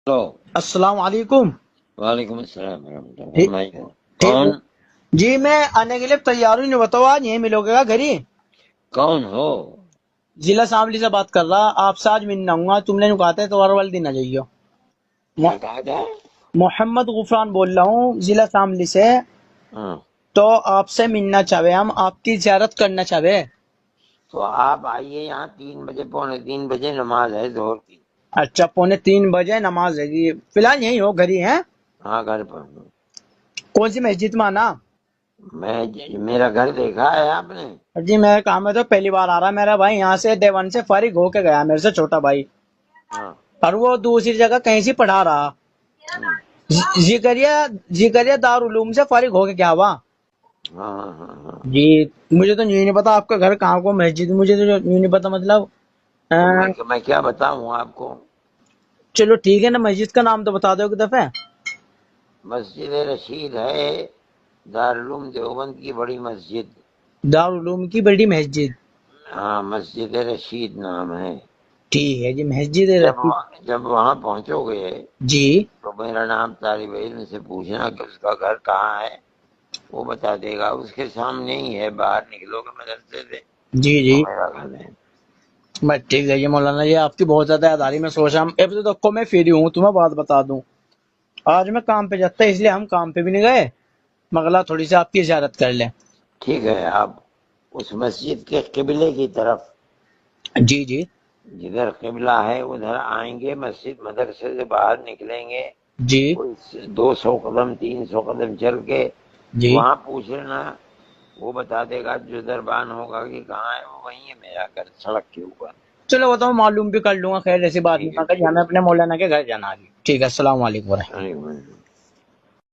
Hello, السلام علیکم وعلیکم السلام ورحمۃ اللہ، ٹھیک فرمائیے۔ ٹھیک کون؟ جی میں آنے کے لیے تیار ہوں، بتاؤ آج یہیں ملو گے گا گھر ہی؟ کون ہو؟ ضلع اسمبلی سے بات کر رہا، آپ سے آج ملنا ہوں گا، تم نے کہا تو اور والے دن آ جائیے۔ کیا کہا تھا؟ محمد غفران بول رہا ہوں ضلع اسمبلی سے، ہاں، تو آپ سے ملنا چاہے، ہم آپ کی زیارت کرنا چاہے۔ تو آپ آئیے یہاں 3 بجے، 2:45 نماز ہے ظہر کی۔ اچھا 2:45 نماز ہے جی، فی الحال یہیں ہو گھر ہی ہیں؟ ہاں، گھر پر ہوں کون سی مسجد میں آنا؟ میں۔ میرا گھر دیکھا ہے آپ نے؟ جی میرے کام میں تو پہلی بار آ رہا، میرا بھائی یہاں سے دیوان سے فارغ ہو کے گیا، میرے سے چھوٹا بھائی، ہاں، اور وہ دوسری جگہ کہیں سے پڑھا رہا۔ ہوں، ذکریہ دارالعلوم سے فارغ ہو کے کیا ہوا؟ ہاں، ہاں، ہاں۔ جی مجھے تو نہیں پتا آپ کا گھر کہاں کو مسجد، مجھے تو نہیں پتا مطلب تو آ، میں کیا بتاؤں آپ کو؟ چلو ٹھیک ہے نا، مسجد کا نام تو بتا دو ایک دفعہ۔ مسجد رشید ہے، دارالعلوم دیوبند کی بڑی مسجد۔ دارالعلوم کی بڑی مسجد، ہاں، مسجد رشید نام ہے۔ ٹھیک ہے جی، مسجد رشید۔ جب وہاں پہنچو گے جی تو میرا نام طالب علم سے پوچھنا کہ اس کا گھر کہاں ہے، وہ بتا دے گا، اس کے سامنے ہی ہے، باہر نکلو گے مدرسے سے جی تو جی میرا گھر ہے۔ میں ٹھیک ہے جی مولانا جی، آپ کی بہت زیادہ یاد آ رہی، میں سوچ رہا ہوں اب تو دیکھو میں فری ہوں، تمہیں بات بتا دوں، آج میں کام پہ جاتا اس لیے ہم کام پہ بھی نہیں گئے، مغلا تھوڑی سی آپ کی زیارت کر لیں۔ ٹھیک ہے، آپ اس مسجد کے قبلے کی طرف، جی جی جدھر قبلہ ہے ادھر آئیں گے، مسجد مدرسے سے باہر نکلیں گے، جی کوئی 200 قدم 300 قدم چل کے جی وہاں پوچھ لینا، وہ بتا دے گا، جو دربان ہوگا کہ کہاں ہے، وہ وہیں ہے میرا گھر، سڑک کے اوپر۔ چلو وہ تو میں معلوم بھی کر لوں گا، خیر ایسی بات ٹھیک نہیں ہے، کر، ٹھیک ہمیں ہے، اپنے مولانا کے گھر جانا ہے۔ ٹھیک ہے، السلام علیکم ورحمۃ اللہ۔ ٹھیک ہے۔